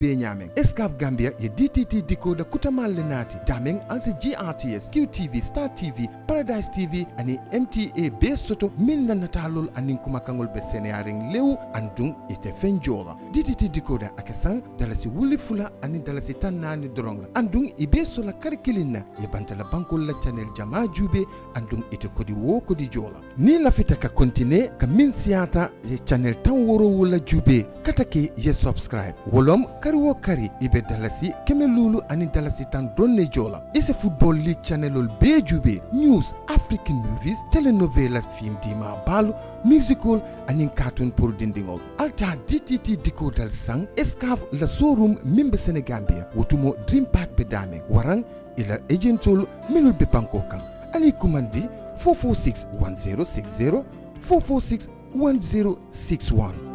Benyaming. Escaf Gambia ye DTT decoder kutamal lenati. Daming also GRTS, Qtv, Star TV, Paradise TV, ani MTA base soto min na natalul anin kumakangol besenearing leu andung ite fenjola. DTT decoder akesang dalasi wuli fula ani dalasi tanani doronga. Andung ibe sola karikilina ye bantala bankol la channel jama jube andung ite kodi wo kodi jola. Ni lafita ka kontine ka min siata ye channel tan woro wala jube katake ye subscribe. Wolom kari kari ibe dalasi keme lulu ani dalasi tan donne jola. Ise football league channelol be jube news, African movies, telenovela, film dima balu, musical ani cartoon pour dindingol. Alta DTT decoder sang escaf la showroom mimbe Senegambia wotumo dream park bedame warang ila agentol minul be banko kan ani kumandi 446 1060 446 1061.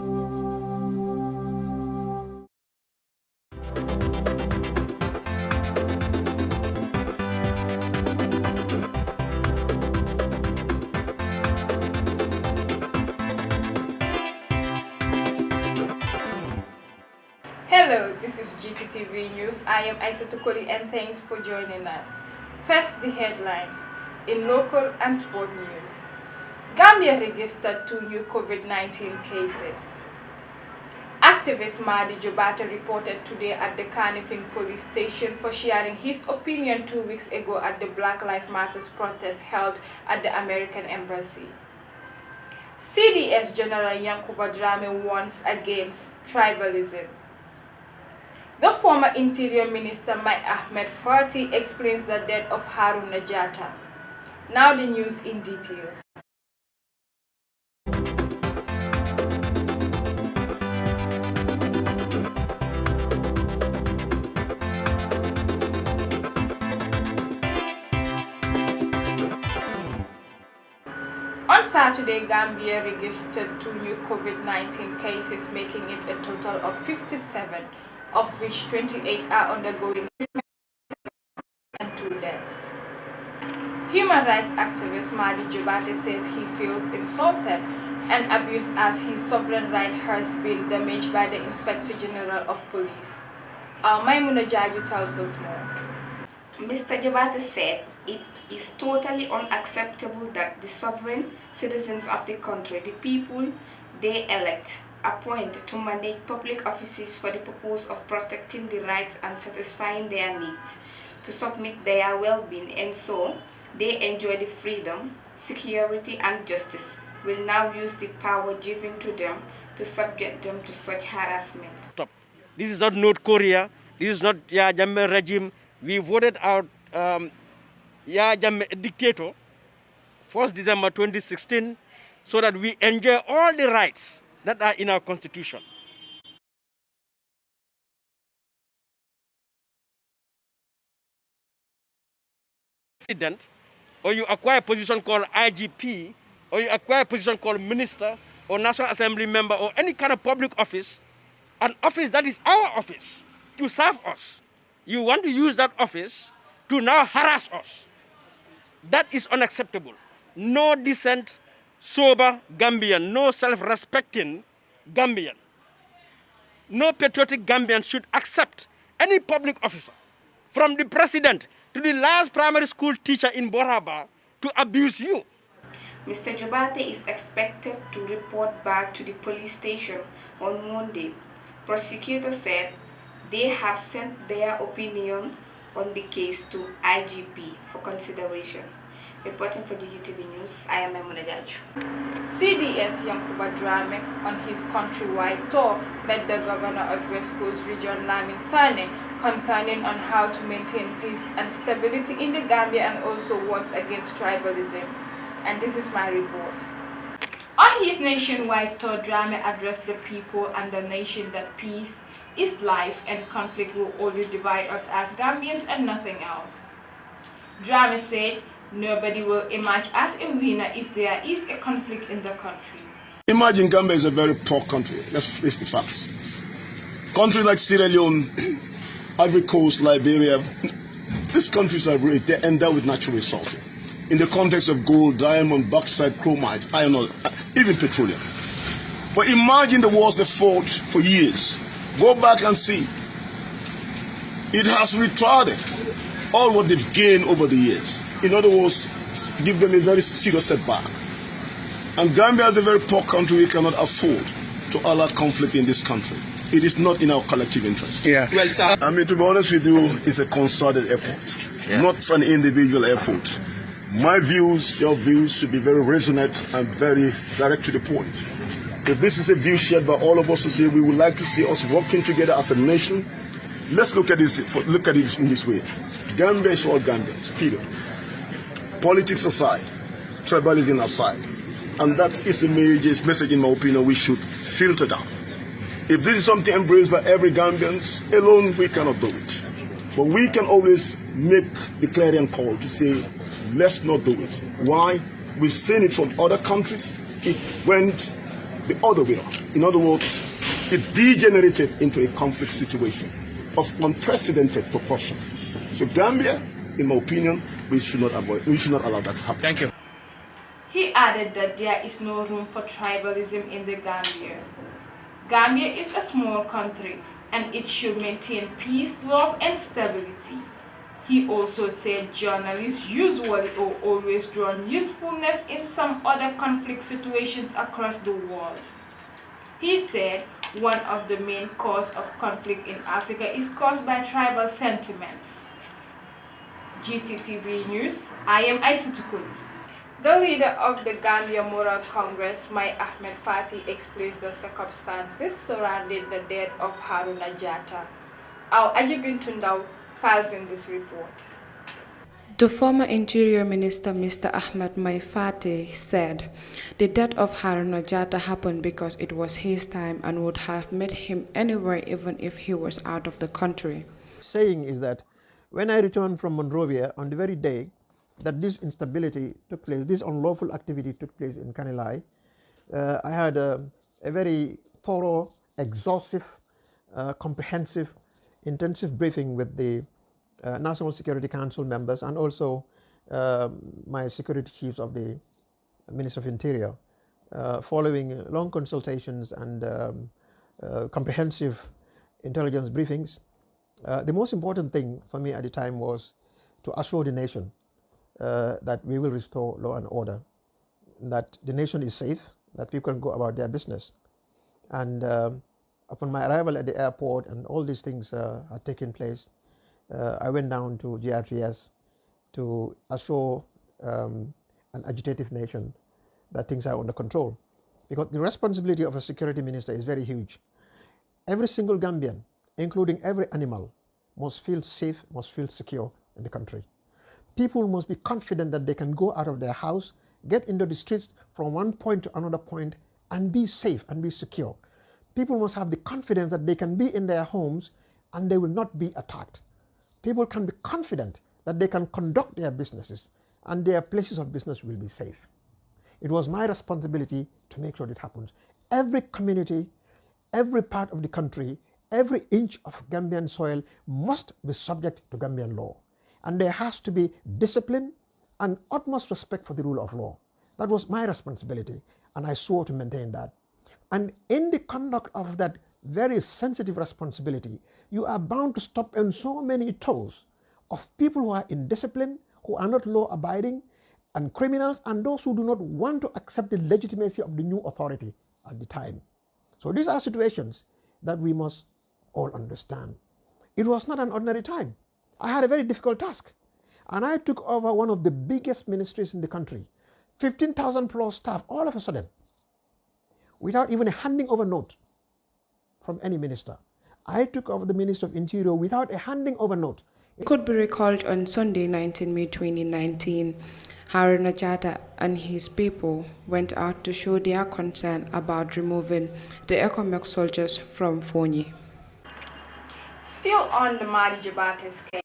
Hello, this is Gttv News. I am Isatou Colley and thanks for joining us. First, the headlines. In local and sport news, Gambia registered 2 new COVID-19 cases. Activist Madi Jobata reported today at the Kanifing police station for sharing his opinion 2 weeks ago at the Black Lives Matter protest held at the American Embassy. CDS General Yankuba Drame warns against tribalism. The former Interior Minister Mike Ahmed Fati explains the death of Harun Najata. Now the news in details. On Saturday, Gambia registered 2 new COVID-19 cases, making it a total of 57, of which 28 are undergoing treatment and 2 deaths. Human rights activist Madi Jobate says he feels insulted and abused as his sovereign right has been damaged by the Inspector General of Police. Maimuna Jaju tells us more. Mr. Jobate said it is totally unacceptable that the sovereign citizens of the country, the people they elect, appoint to manage public offices for the purpose of protecting the rights and satisfying their needs, to submit their well-being, and so they enjoy the freedom, security, and justice, will now use the power given to them to subject them to such harassment. This is not North Korea. This is not Jammeh regime. We voted out Jammeh a dictator, 1st December 2016, so that we enjoy all the rights that are in our constitution. President, or you acquire a position called IGP, or you acquire a position called minister, or National Assembly member, or any kind of public office, an office that is our office, to serve us. You want to use that office to now harass us. That is unacceptable. No decent, sober Gambian, no self-respecting Gambian, no patriotic Gambian should accept any public officer, from the president to the last primary school teacher in Boraba, to abuse you. Mr. Jobate is expected to report back to the police station on Monday. Prosecutors said they have sent their opinion on the case to IGP for consideration. Reporting for Gttv News, I am Maimuna Jaju. CDS Yankuba Drame on his countrywide tour met the governor of West Coast Region Lamin Sane concerning on how to maintain peace and stability in the Gambia and also warns against tribalism. And this is my report. On his nationwide tour, Drame addressed the people and the nation that peace is life and conflict will always divide us as Gambians and nothing else. Drame said nobody will emerge as a winner if there is a conflict in the country. Imagine Gambia is a very poor country. Let's face the facts. Countries like Sierra Leone, Ivory Coast, Liberia, these countries are great. They're endowed with natural resources. In the context of gold, diamond, bauxite, chromite, iron ore, even petroleum. But imagine the wars they fought for years. Go back and see It has retarded all what they've gained over the years. In other words, give them a very serious setback. And Gambia is a very poor country. We cannot afford to allow conflict in this country. It is not in our collective interest. Yeah. Well, sir, I mean, to be honest with you, it's a concerted effort, not an individual effort. My views, your views should be very resonant and very direct to the point. If this is a view shared by all of us to say we would like to see us working together as a nation, let's look at this. Look at it in this way: Gambia is all Gambians. Period. Politics aside, tribalism aside, and that is a major message, in my opinion, we should filter down. If this is something embraced by every Gambian, alone we cannot do it. But we can always make the clarion call to say, let's not do it. Why? We've seen it from other countries. It went the other way around. In other words, it degenerated into a conflict situation of unprecedented proportion. So Gambia, in my opinion, we should not allow that to happen. Thank you. He added that there is no room for tribalism in the Gambia. Gambia is a small country and it should maintain peace, love and stability. He also said journalists usually or always draw usefulness in some other conflict situations across the world. He said one of the main causes of conflict in Africa is caused by tribal sentiments. Gttv News, I am Isatou Colley. The leader of the Gambia Moral Congress, Mai Ahmed Fati, explains the circumstances surrounding the death of Haruna Jatta. Our Ajibin Tundau files in this report. The former Interior Minister, Mr. Ahmed Mai Fati, said the death of Haruna Jatta happened because it was his time and would have met him anywhere even if he was out of the country. Saying is that when I returned from Monrovia on the very day that this instability took place, this unlawful activity took place in Kanilai, I had a very thorough, exhaustive, comprehensive, intensive briefing with the National Security Council members and also my security chiefs of the Ministry of Interior, following long consultations and comprehensive intelligence briefings. The most important thing for me at the time was to assure the nation that we will restore law and order, that the nation is safe, that people can go about their business. And upon my arrival at the airport and all these things had taken place, I went down to GRTS to assure an agitative nation that things are under control. Because the responsibility of a security minister is very huge. Every single Gambian, including every animal, must feel safe, must feel secure in the country. People must be confident that they can go out of their house, get into the streets from one point to another point and be safe and be secure. People must have the confidence that they can be in their homes and they will not be attacked. People can be confident that they can conduct their businesses and their places of business will be safe. It was my responsibility to make sure that happens. Every community, every part of the country, every inch of Gambian soil must be subject to Gambian law. And there has to be discipline and utmost respect for the rule of law. That was my responsibility, and I swore to maintain that. And in the conduct of that very sensitive responsibility, you are bound to stop on so many toes of people who are indisciplined, who are not law-abiding, and criminals, and those who do not want to accept the legitimacy of the new authority at the time. So these are situations that we must all understand. It was not an ordinary time. I had a very difficult task, and I took over one of the biggest ministries in the country, 15,000 plus staff all of a sudden, without even a handing over note from any minister. I took over the Ministry of Interior without a handing over note. It could be recalled on Sunday, 19 May 2019, Haruna Jatta and his people went out to show their concern about removing the ECOMOG soldiers from Fonyi. Still on the Madi Jabate's case.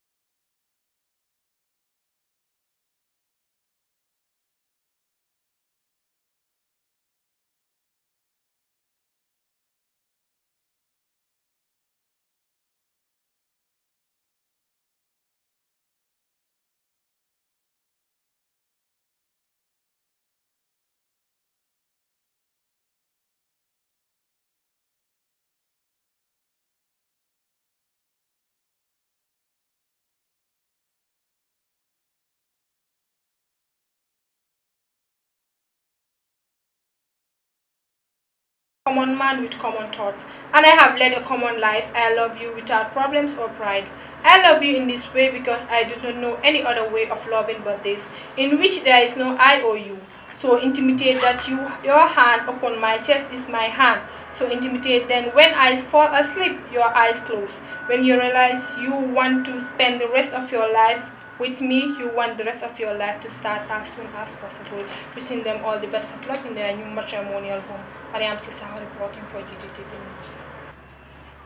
common man with common thoughts, and I have led a common life. I love you without problems or pride. I love you in this way because I do not know any other way of loving but this, in which there is no I or you. So intimate that your hand upon my chest is my hand. So intimate then when I fall asleep, your eyes close. When you realize you want to spend the rest of your life with me, you want the rest of your life to start as soon as possible. Wishing them all the best of luck in their new matrimonial home. I am Isatou reporting for Gttv News.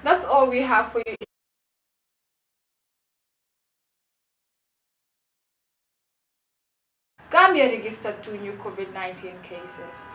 That's all we have for you. Gambia registered 2 new COVID-19 cases.